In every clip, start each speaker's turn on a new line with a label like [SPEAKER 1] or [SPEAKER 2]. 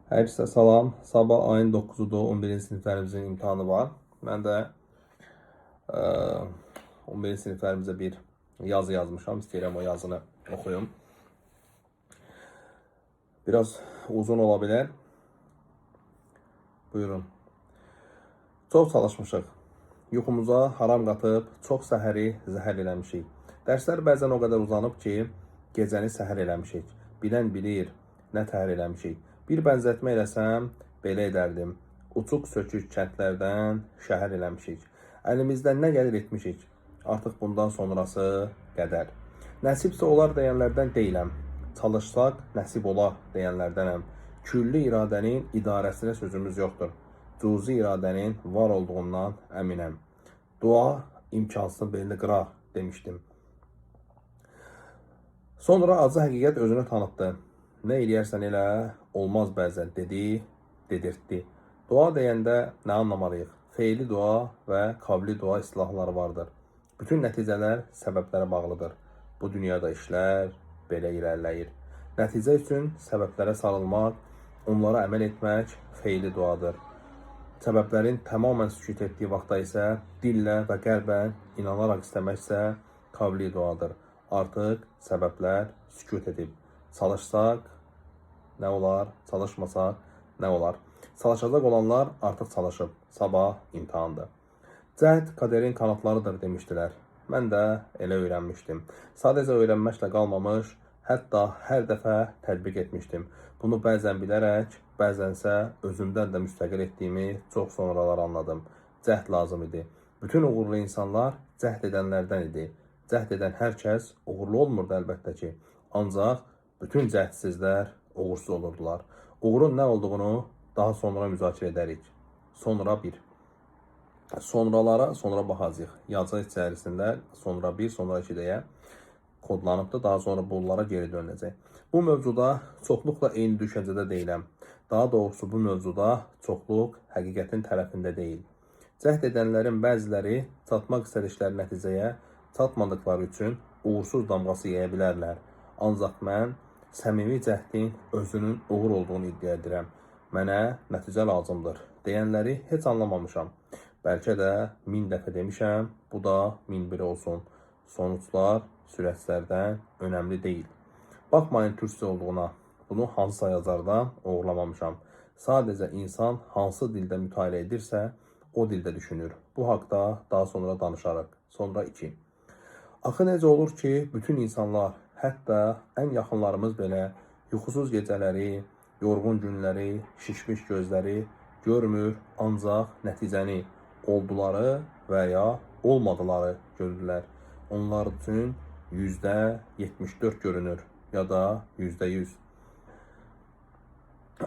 [SPEAKER 1] Hər kəsə salam. Sabah ayın 9-udur, 11-ci siniflərimizin imtahanı var. Mən də 11-ci siniflərimizə bir yazı yazmışam. İstəyirəm o yazını oxuyum. Biraz uzun ola bilər. Buyurun. Çox çalışmışıq. Yuxumuza haram qatıb, çox səhəri zəhər eləmişik. Dərslər bəzən o qədər uzanıb ki, gecəni səhər eləmişik. Bilən bilir, nə təhər eləmişik. Bir bənzətmə eləsəm, belə edərdim. Uçuq sökük kəndlərdən şəhər eləmişik. Əlimizdən nə gəlir etmişik. Artıq bundan sonrası qədər. Nəsibsə olar deyənlərdən deyiləm. Çalışsaq nəsib olar deyənlərdənəm. Külli iradənin idarəsinə sözümüz yoxdur. Cüzi iradənin var olduğundan əminəm. Dua imkansız belini qırar demişdim. Sonra acı həqiqət özünü tanıtdı. Nə eləyərsən elə, olmaz bəzən dedirtdi. Dua deyəndə nə anlamalıyıq? Feili dua və qavli dua istilahları vardır. Bütün nəticələr səbəblərə bağlıdır. Bu dünyada işlər belə irəliləyir. Nəticə üçün səbəblərə sarılmaq, onlara əməl etmək feili duadır. Səbəblərin tamamən sükut etdiyi vaxtda isə dillə və qəlbən inanaraq istəməksə qavli duadır. Artıq səbəblər sükut edib. Çalışsaq nə olar, çalışmasaq nə olar? Çalışacaq olanlar artıq çalışıb. Sabah imtahandır. Cəhd kaderin kanatlarıdır demişdilər. Mən də elə öyrənmişdim. Sadəcə öyrənməklə qalmamış, hətta hər dəfə tətbiq etmişdim. Bunu bəzən bilərək, bəzənsə özümdən də müstəqil etdiyimi çox sonralar anladım. Cəhd lazım idi. Bütün uğurlu insanlar cəhd edənlərdən idi. Cəhd edən hər kəs uğurlu olmurdu əlbəttə ki. Ancaq bütün cəhdsizlər uğursuz olurdular. Uğurun nə olduğunu daha sonra müzakirə edərik. Sonra bir. Sonralara sonra baxacağıq. Yazı içərisində sonra bir, sonra iki deyə kodlanıbdır. Daha sonra bunlara geri dönüləcək. Bu mövzuda çoxluqla eyni düşüncədə deyiləm. Daha doğrusu bu mövzuda çoxluq həqiqətin tərəfində deyil. Cəhd edənlərin bəziləri çatmaq istədikləri nəticəyə çatmadıkları üçün uğursuz damğası yeyə bilərlər. Ancaq mən səmimi cəhdin özünün uğur olduğunu iddia edirəm. Mənə nəticə lazımdır deyənləri heç anlamamışam. Bəlkə də 1000 dəfə demişəm, bu da 1001 olsun. Sonuçlar sürətlərdən önəmli deyil. Baxmayın türkçə olduğuna, bunu hansısa yazardan uğurlamamışam. Sadəcə insan hansı dildə mütaliə edirsə, o dildə düşünür. Bu haqda daha sonra danışarıq. Sonra 2. Axı necə olur ki, bütün insanlar, hətta ən yaxınlarımız belə yuxusuz gecələri, yorğun günləri, şişmiş gözləri görmür, ancaq nəticəni olduları və ya olmadıları görürlər. Onlar üçün %74 görünür ya da %100.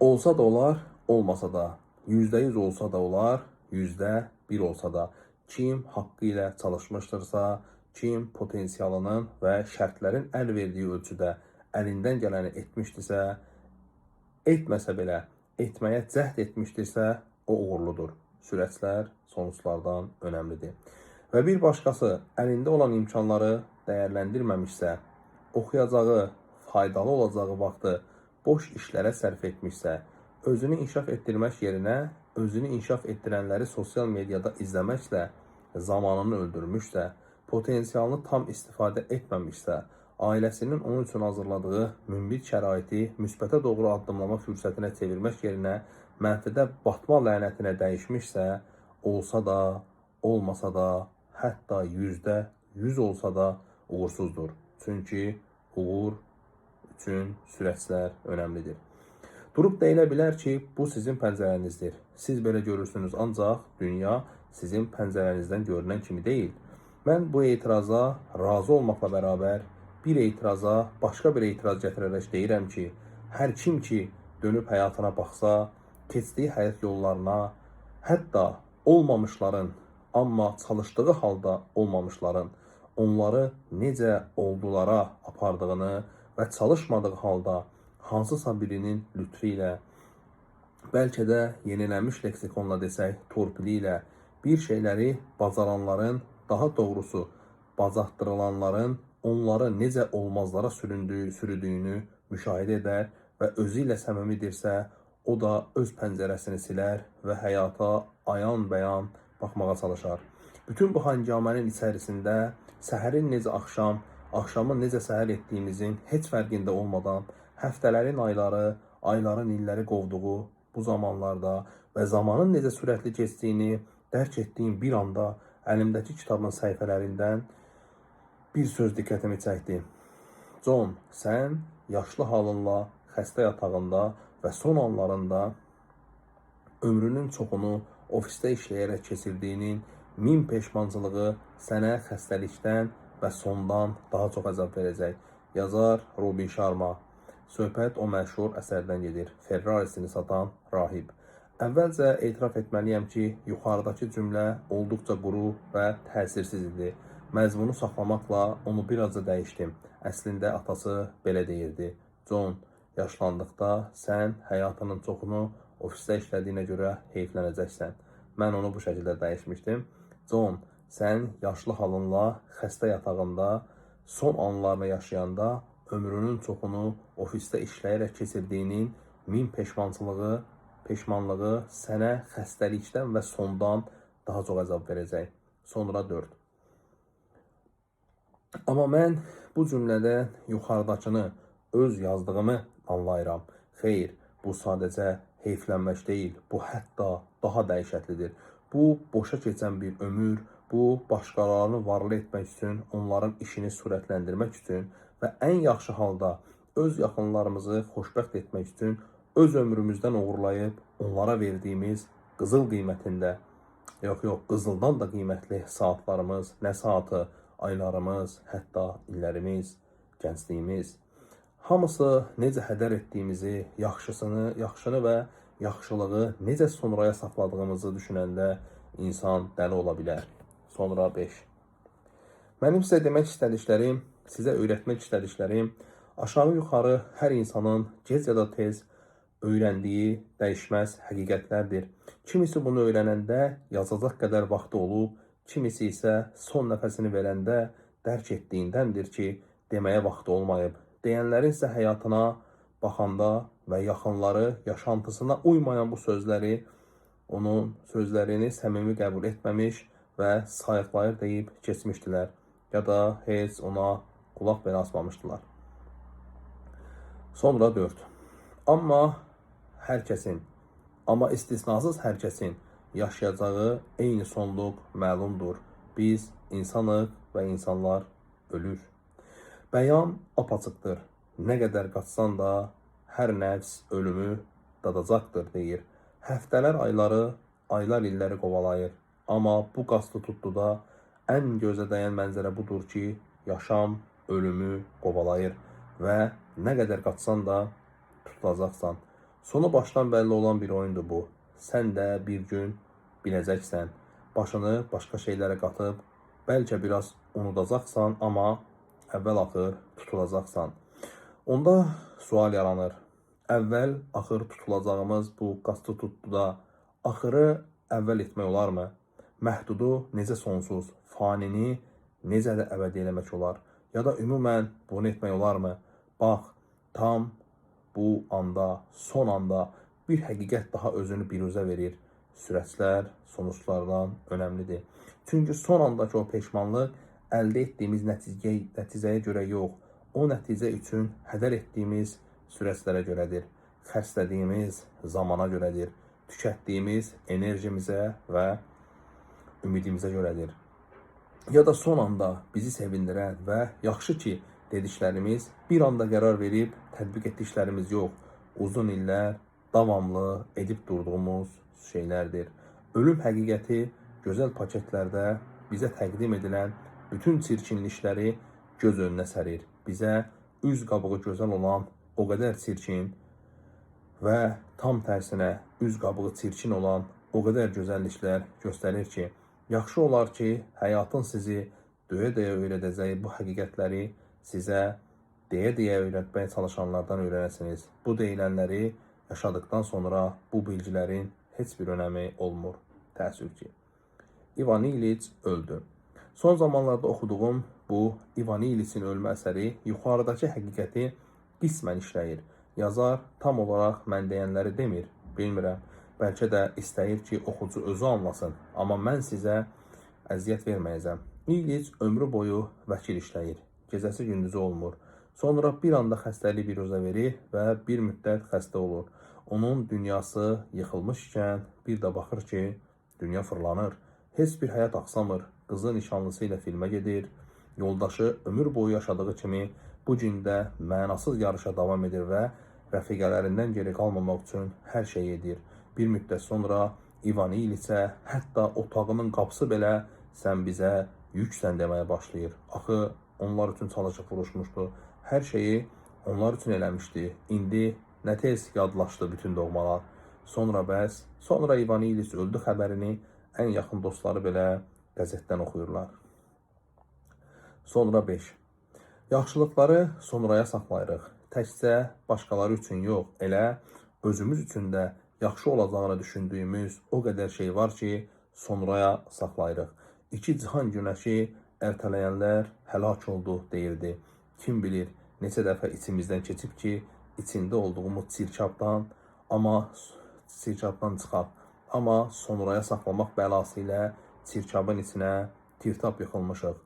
[SPEAKER 1] Olsa da olar, olmasa da. %100 olsa da olar, %1 olsa da. Kim haqqı ilə çalışmışdırsa, kim potensialının və şərtlərin əl verdiyi ölçüdə əlindən gələni etmişdirsə, etməsə belə etməyə cəhd etmişdirsə, o uğurludur. Sürətlər sonuçlardan önəmlidir. Və bir başqası əlində olan imkanları dəyərləndirməmişsə, oxuyacağı, faydalı olacağı vaxtı boş işlərə sərf etmişsə, özünü inkişaf etdirmək yerinə özünü inkişaf etdirənləri sosial mediada izləməklə zamanını öldürmüşsə, potensialını tam istifadə etməmişsə, ailəsinin onun üçün hazırladığı münbit şəraiti müsbətə doğru addımlama fürsətinə çevirmək yerinə mənfidə batma lənətinə dəyişmişsə, olsa da, olmasa da, hətta %100 olsa da uğursuzdur. Çünki uğur üçün sürətlər önəmlidir. Durub deyilə bilər ki, bu sizin pəncərənizdir. Siz belə görürsünüz, ancaq dünya sizin pəncərənizdən görünən kimi deyil. Mən bu etiraza razı olmaqla bərabər bir etiraza başqa bir etiraz gətirərək deyirəm ki, hər kim ki dönüb həyatına baxsa, keçdiyi həyat yollarına, hətta olmamışların, amma çalışdığı halda olmamışların onları necə oldulara apardığını və çalışmadığı halda hansısa birinin lütfi ilə, bəlkə də yenilənmiş leksikonla desək, torpili ilə bir şeyləri bacaranların, daha doğrusu bacardırılanların onları necə olmazlara sürüdüyünü müşahidə edər və özü ilə səmimidirsə, O da öz pəncərəsini silər və həyata ayan-bəyan baxmağa çalışar. Bütün bu hangamənin içərisində səhərin necə axşam, axşamın necə səhər etdiyimizin heç fərqində olmadan həftələrin ayları, ayların illəri qovduğu bu zamanlarda və zamanın necə sürətli keçdiyini dərk etdiyim bir anda əlimdəki kitabın səhifələrindən bir söz diqqətimi çəkdi. John, sən yaşlı halınla xəstə yatağında və son anlarında ömrünün çoxunu ofisdə işləyərək keçirdiyinin min peşmançılığı sənə xəstəlikdən və sondan daha çox əzab verəcək. Yazar Robin Sharma. Söhbət o məşhur əsərdən gedir. Ferrarisini satan rahib. Əvvəlcə etiraf etməliyəm ki, yuxarıdakı cümlə olduqca quru və təsirsiz idi. Məzmunu saxlamaqla onu biraz da dəyişdim. Əslində atası belə deyirdi. John, yaşlandıqda sən həyatının çoxunu ofisdə işlədiyinə görə heyflənəcəksən. Mən onu bu şəkildə dəyişmişdim. John, sən yaşlı halınla xəstə yatağında son anlarını yaşayanda ömrünün çoxunu ofisdə işləyərək keçirdiyinin min peşmanlığı sənə xəstəlikdən və sondan daha çox əzab verəcək. Sonra 4. Amma mən bu cümlədə yuxarıdakını öz yazdığımı anlayıram. Xeyr, bu sadəcə heyflənmək deyil, bu hətta daha dəhşətlidir. Bu boşa keçən bir ömür, bu başqalarını varlı etmək üçün, onların işini sürətləndirmək üçün və ən yaxşı halda öz yaxınlarımızı xoşbəxt etmək üçün öz ömrümüzdən uğurlayıb onlara verdiyimiz qızıl qiymətində, yox, qızıldan da qiymətli saatlarımız, nə saatı, aylarımız, hətta illərimiz, gəncliyimiz. Hamısı necə hədər etdiyimizi, yaxşını və yaxşılığı necə sonraya saxladığımızı düşünəndə insan dəli ola bilər. Sonra 5. Mənim sizə demək istədiklərim, sizə öyrətmək istədiklərim aşağı-yuxarı hər insanın gec ya da tez öyrəndiyi dəyişməz həqiqətlərdir. Kimisi bunu öyrənəndə yazacaq qədər vaxtı olub, kimisi isə son nəfəsini verəndə dərk etdiyindəndir ki, deməyə vaxtı olmayıb. Deyənlərin isə həyatına baxanda və yaxınları yaşantısına uymayan bu sözləri, onun sözlərini səmimi qəbul etməmiş və sayıqlayır deyib keçmişdilər ya da heç ona qulaq belə asmamışdılar. Sonra 4. Amma istisnasız hər kəsin yaşayacağı eyni sonluq məlumdur. Biz insanıq və insanlar ölür. Bəyan apaçıqdır. Nə qədər qaçsan da hər nəfs ölümü dadacaqdır deyir. Həftələr ayları, aylar illəri qovalayır. Amma bu qasdı tutduda ən gözə dəyən mənzərə budur ki, yaşam ölümü qovalayır və nə qədər qaçsan da tutulacaqsan. Sonu başdan bəlli olan bir oyundur bu. Sən də bir gün biləcəksən. Başını başqa şeylərə qatıb, bəlkə biraz unudacaqsan, amma əvvəl-axır tutulacaqsan. Onda sual yaranır. Əvvəl-axır tutulacağımız bu qasdı tutduda axırı əvvəl etmək olarmı? Məhdudu necə sonsuz, fanini necə də əbədi eləmək olar? Ya da ümumən bunu etmək olarmı? Bax, tam bu anda, son anda bir həqiqət daha özünü biruzə verir. Sürətlər sonuçlardan önəmlidir. Çünki son andakı o peşmanlıq əldə etdiyimiz nəticəyə görə yox, o nəticə üçün hədər etdiyimiz sürətlərə görədir. Xərclədiyimiz zamana görədir. Tükətdiyimiz enerjimizə və ümidimizə görədir. Ya da son anda bizi sevindirən və yaxşı ki, dediklərimiz bir anda qərar verib tətbiq etdiklərimiz yox, uzun illər davamlı edib durduğumuz şeylərdir. Ölüm həqiqəti gözəl paketlərdə bizə təqdim edilən bütün çirkinlikləri göz önünə sərir. Bizə üz qabığı gözəl olan o qədər çirkin və tam tərsinə üz qabığı çirkin olan o qədər gözəlliklər göstərir ki, yaxşı olar ki, həyatın sizi döyə-döyə öyrədəcəyi bu həqiqətləri sizə deyə-deyə öyrətməyə çalışanlardan öyrənəsiniz. Bu deyilənləri yaşadıktan sonra bu bilgilərin heç bir önəmi olmur. Təəssüf ki. İvan İliç öldü. Son zamanlarda oxuduğum bu İvan İliçin ölmə əsəri yuxarıdakı həqiqəti qismən işləyir. Yazar tam olaraq mən deyənləri demir, Bilmirəm. Bəlkə də istəyir ki, oxucu özü anlasın. Amma mən sizə əziyyət verməyəcəm. İliç ömrü boyu vəkil işləyir. Gecəsi gündüzü olmur. Sonra bir anda xəstəlik biruzə verir və bir müddət xəstə olur. Onun dünyası yıxılmış ikən bir də baxır ki, dünya fırlanır. Heç bir həyat axsamır. Qızı nişanlısı ilə filmə gedir. Yoldaşı ömür boyu yaşadığı kimi bu gün də mənasız yarışa davam edir və rəfiqələrindən geri qalmamaq üçün hər şey edir. Bir müddət sonra İvan İliçə hətta otağının qapısı belə sən bizə yüksən deməyə başlayır. Axı onlar üçün çalışıb vuruşmuşdu. Hər şeyi onlar üçün eləmişdi. İndi nə tez yadlaşdı bütün doğmalar. Sonra İvan İliç öldü xəbərini ən yaxın dostları belə qəzetdən oxuyurlar. Sonra 5. Yaxşılıqları sonraya saxlayırıq. Təkcə başqaları üçün yox, elə özümüz üçün də yaxşı olacağını düşündüyümüz o qədər şey var ki, sonraya saxlayırıq. İki cihan günəşi ertələyənlər həlak oldu deyirdi. Kim bilir neçə dəfə içimizdən keçib ki, içində olduğumuz çirkabdan çıxaq. Amma sonraya saxlamaq bəlası ilə çirkabın içinə tirtap yıxılmışıq.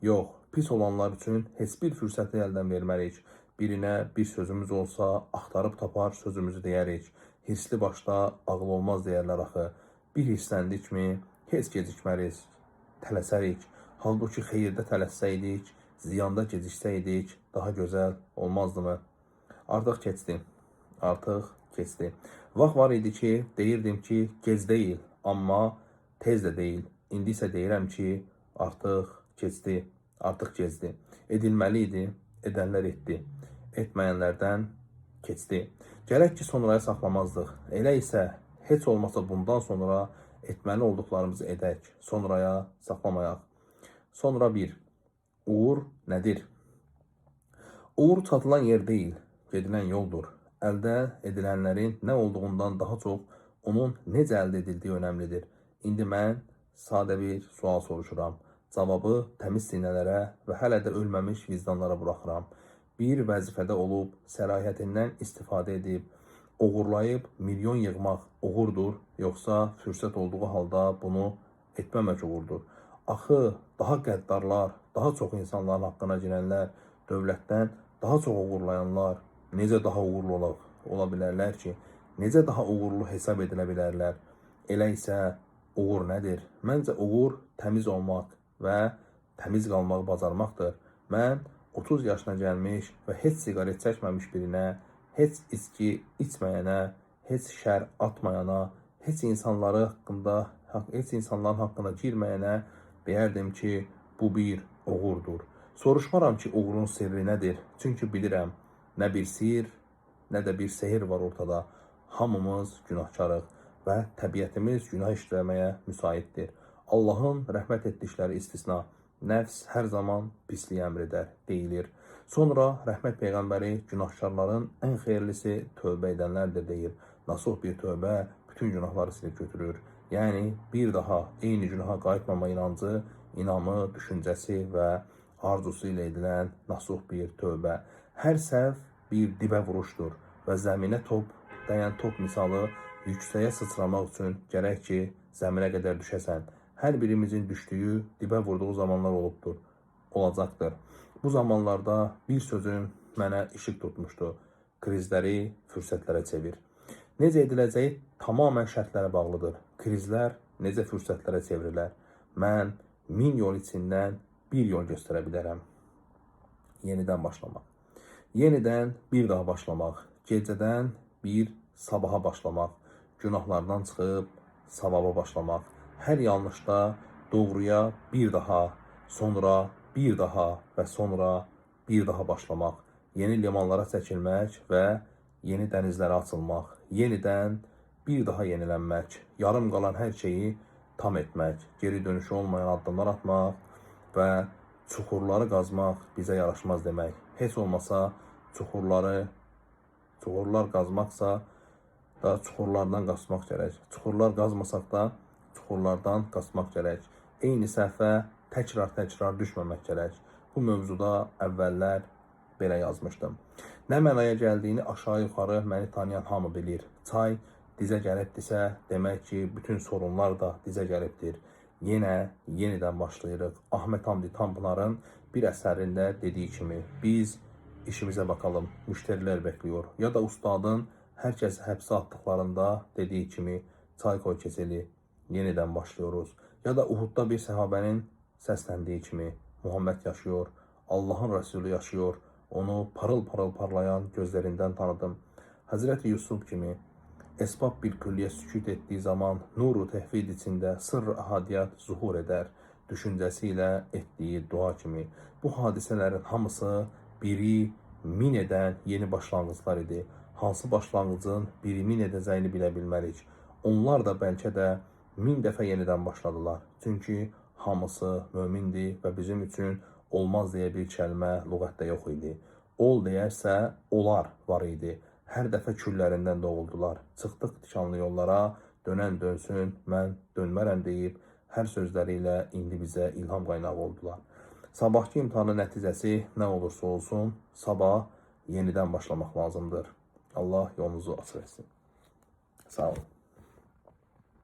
[SPEAKER 1] Yox, pis olanlar üçün heç bir fürsəti əldən verməliyik. Birinə bir sözümüz olsa, axtarıb tapar sözümüzü deyərik. Hirsli başda ağıl olmaz deyərlər axı. Bir hirsləndik heç gecikmərik, tələsərik. Halbuki xeyirdə tələssəydik, ziyanda geciksəydik, daha gözəl olmazdımı? Artıq keçdi. Vaxt var idi ki, deyirdim ki, gec deyil, amma tez də deyil. İndi isə deyirəm ki, artıq gecdi. Edilməli idi, edənlər etdi. Etməyənlərdən keçdi. Gərək ki, sonraya saxlamazdıq. Elə isə heç olmasa bundan sonra etməli olduqlarımızı edək, sonraya saxlamayaq. Sonra 1. Uğur nədir? Uğur çatılan yer deyil, gedilən yoldur. Əldə edilənlərin nə olduğundan daha çox onun necə əldə edildiyi önəmlidir. İndi mən sadə bir sual soruşuram. Cavabı təmiz sinələrə və hələ də ölməmiş vicdanlara buraxıram. Bir vəzifədə olub, səlahiyyətindən istifadə edib, oğurlayıb milyon yığmaq uğurdur, yoxsa fürsət olduğu halda bunu etməmək uğurdur. Axı daha qəddarlar, daha çox insanların haqqına girənlər, dövlətdən daha çox uğurlayanlar necə daha uğurlu ola bilərlər ki, necə daha uğurlu hesab edilə bilərlər? Elə isə uğur nədir? Məncə uğur təmiz olmaq və təmiz qalmağı bacarmaqdır. Mən 30 yaşına gəlmiş və heç siqaret çəkməmiş birinə, heç içki içməyənə, heç şər atmayana, heç insanların haqqına girməyənə deyərdim ki, bu bir uğurdur. Soruşmaram ki, uğurun sirri nədir? Çünki bilirəm, nə bir sir, nə də bir sehir var ortada. Hamımız günahkarıq və təbiətimiz günah işləməyə müsaitdir. Allahın rəhmət etdikləri istisna. Nəfs hər zaman pisliyi əmr edər, deyilir. Sonra rəhmət peyğəmbəri günahkarların ən xeyirlisi tövbə edənlərdir deyir. Nasuh bir tövbə bütün günahları silib götürür. Yəni bir daha eyni günaha qayıtmama inancı, inamı, düşüncəsi və arzusu ilə edilən nasuh bir tövbə. Hər səhv bir dibə vuruşdur və zəminə dəyən top misalı yüksəyə sıçramaq üçün gərək ki, zəminə qədər düşəsən. Hər birimizin düşdüyü, dibə vurduğu zamanlar olacaqdır. Bu zamanlarda bir sözün mənə işıq tutmuşdu. Krizləri fürsətlərə çevir. Necə ediləcəyi tamamən şərtlərə bağlıdır. Krizlər necə fürsətlərə çevrilər? Mən 1000 yol içindən bir yol göstərə bilərəm. Yenidən başlamaq. Yenidən bir daha başlamaq. Gecədən bir sabaha başlamaq. Günahlardan çıxıb savaba başlamaq. Hər yanlışda doğruya bir daha, sonra bir daha və sonra bir daha başlamaq. Yeni limanlara çəkilmək və yeni dənizlərə açılmaq. Yenidən bir daha yenilənmək. Yarım qalan hər şeyi tam etmək. Geri dönüşü olmayan addımlar atmaq və çuxurları qazmaq bizə yaraşmaz demək. Heç olmasa çuxurlar qazmaqsa da çuxurlardan qaçmaq gərək. Çuxurlar qazmasaq da çuxurlardan qaçmaq gərək. Eyni səhvə təkrar düşməmək gərək. Bu mövzuda əvvəllər belə yazmışdım. Nə mənaya gəldiyini aşağı yuxarı məni tanıyan hamı bilir. Çay dizə gəlibdirsə, demək ki, bütün sorunlar da dizə gəlibdir. Yenidən başlayırıq. Ahmet Hamdi Tanpınarın bir əsərində dediyi kimi, biz işimizə bakalım, müşterilər bekliyor. Ya da ustadın herkes həbsə attıklarında dediği kimi, çay koy keseli, yeniden başlıyoruz. Ya da Uhud'da bir sahabenin səsləndiyi kimi, Muhammed yaşıyor, Allah'ın Resulü yaşıyor, onu parıl parıl parlayan gözlerinden tanıdım. Hazreti Yusuf kimi, esbab bir külliye sükut ettiği zaman nuru tehvid içinde sırrı ahadiyat zuhur eder. Düşüncesiyle ettiği dua kimi. Bu hadiselerin hamısı biri min edən yeni başlanğıclar idi. Hansı başlanğıcın biri min edəcəyini bilə bilmərik. Onlar da bəlkə də 1000 dəfə yenidən başladılar. Çünki hamısı mömindir və bizim üçün olmaz deyə bir kəlmə lüğətdə yox idi. Ol deyərsə olar var idi. Hər dəfə küllərindən doğuldular. Çıxdıq tikanlı yollara, dönən dönsün, mən dönmərəm deyib, hər sözləriyle indi bizə ilham qaynağı oldular. Sabahki imtahanın nəticəsi nə olursa olsun, sabah yenidən başlamaq lazımdır. Allah yolunuzu açıq etsin. Sağ olun.